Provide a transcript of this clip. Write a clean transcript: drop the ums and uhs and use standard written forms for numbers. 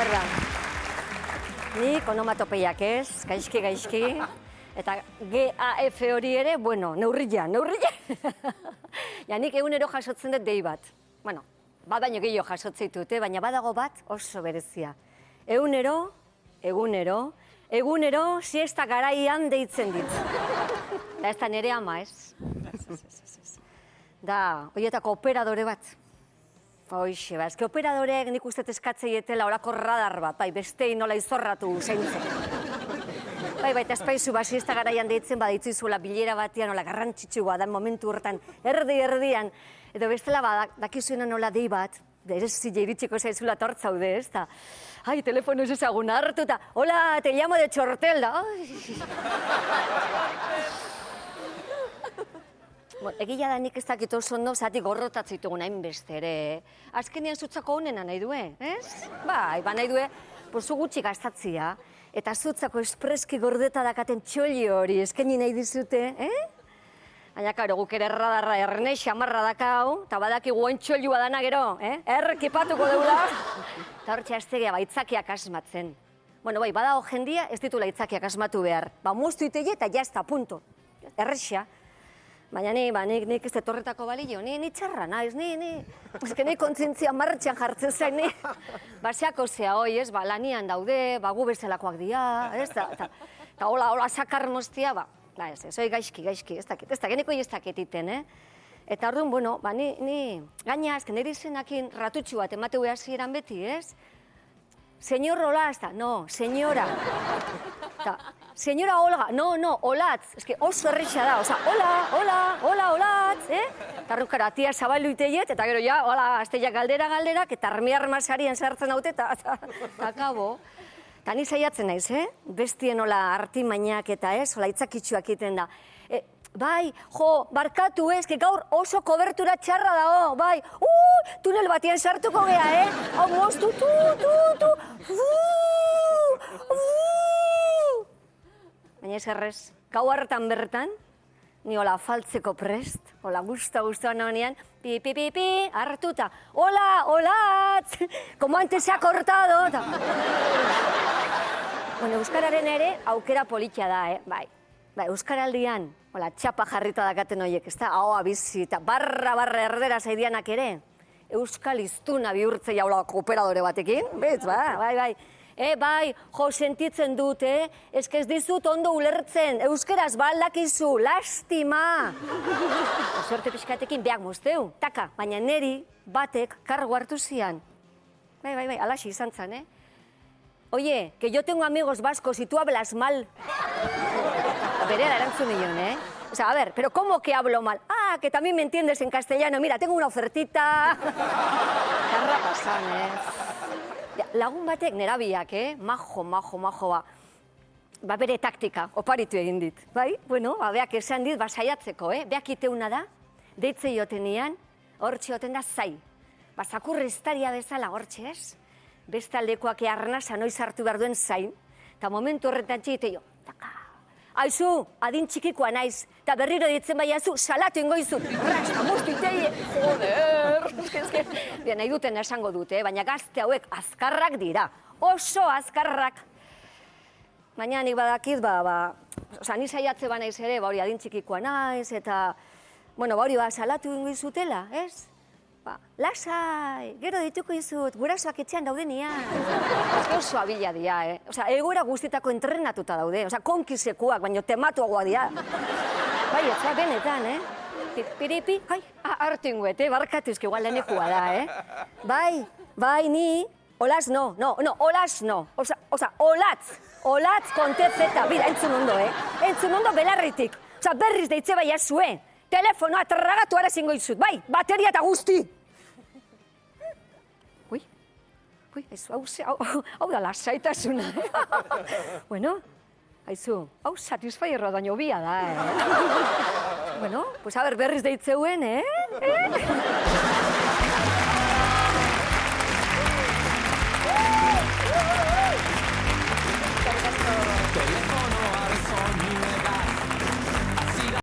zer da. Nik onomatopeiak ez, gaizki. Eta GAF hori ere, bueno, neurria. Ja, nik egunero jasotzen dut dei bat. Bueno, badaino gehiago jasotzen dute, baina badago bat oso berezia. Egunero, siesta garaian deitzen dit. Da ez da nere ama, ez? Da, horietako operadore bat. Hoixe, ez operadoreek nik uste eskatzeietela orako radar bat, bai, bestei nola izorratu zeintzen. Bai, eta espaizu siesta garaian deitzen baditzu izuela bilera batean, nola garrantzitsua da momentu horretan, erdian, edo bestela dakizuena nola dei bat, ere zile iritsiko zaizula tortzaude, ez da. Ai, telefono ez ezagun hartu eta, hola, te llamo de Txortel, da. Egia da nik ez dakit oso ondo, zati gorrotatzitugun hainbeste ere. Azkenean zutzako honena nahi due, ez? Bai, nahi due, zu gutxi gastatzia, eta zutzako espreski gordeta dakaten txoli hori eskaini nahi dizute, Baina, karo, guk ere radarra erne xamarra dakau, eta badaki guen txolua dana gero, errekipatuko deula. Eta hortxe aztegea baitzakiak asmatzen. Bueno, bai, badago jendia ez ditula itzakiak asmatu behar. Muztu itei eta jazta, punto. Errexia. Baina nik ez etorretako balio, ni txarra naiz, ni kontzientzia martxan jartzen zain, ni basiako zea hoi, ez, lanian daude, gu bezalakoak dira, ez, eta hola sakar moztia, ez, hoi gaizki, ez dakit, geniko ez dakititen, Eta orduan, bueno, ni gaina azken nire izenakin ratutxu bat emate behar ziren beti, ez? Señor Olaz, no, señora. Señora Olga, no, Olatz. Ez que oso erreixa da, oza, hola, Olatz, Eta arrukara, tia zabaldu iteiet, eta gero ja, hola, azteiak galderak, eta armiarmasarien sartzen haute, eta akabo. Eta ni saiatzen naiz, Bestien hola artimainak eta hola itzakitxuak iten da. Bai, barkatu ez, gaur oso kobertura txarra dago, bai. Tunel batien sartuko gea, Hau moztu, Baina ez errez, gau hartan bertan, ni hola faltzeko prest, hola guztua nahonean, pi, hartuta, hola, Olatz, como antes se ha cortado. Bueno, euskararen ere aukera politia da, bai. Euskaraldian, hola, txapa jarrita dakaten horiek, ez da, ahoa bizi, eta barra erdera zaidianak ere, euskal iztuna bihurtzea jaula kooperadore batekin, bez, bai. Bai, sentitzen dut, ez dizut ondo ulertzen, euskeraz baldakizu, lastima. Sorte pixkatekin, beak mozteu, taka, baina neri batek kargu hartu zian. Bai, alaxi izan zen, Oye, que yo tengo amigos vascos y tú hablas mal. Berera erantzun nion, O sea, a ver, pero ¿cómo que hablo mal? Ah, que también me entiendes en castellano, mira, tengo una ofertita. Karra pasan, Lagun batek nerabiak, majo, bere taktika, oparitu egin dit, bai? Bueno, beak esan dit, saiatzeko, beak iteuna da, deitze joten hortxe joten da zai. Zakurriztaria bezala hortxe ez, bestaldekoak arnasa noiz hartu behar duen zain, eta momentu horretan txite jo, taka. Aizu, adin txikikoa naiz, eta berriro ditzen baiazu, salatu ingoizut. Rasta, moztu itei, joder. Nahi duten esango dute, baina gazte hauek azkarrak dira. Oso azkarrak. Baina nik badakit, ni saiatze ba naiz ere, hori adin txikikoa naiz, eta, bueno, hori salatu ingoizutela, ez? Lasai, gero dituko izut, gurasoak etxean daudenian. Oso abila dira, egoera guztitako entrenatuta daude, konkisekuak, baina tematuagoa dira. Bai, ez benetan, Piripi, hartu inguet, barkatu izke igual lehenekua da, Bai, ni, Olaz no, Olaz no. Olatz kontezeta, bida, entzun ondo, Entzun ondo belarritik. Berriz deitze baia zue. Telefonoa tragatu ara zingo izut, bai, bateria eta guzti. Hau da lasaitasuna. Bueno, haizu, hau satisfaierra daño bia da, Bueno, pues a ver, berriz deitzeuen, Teléfono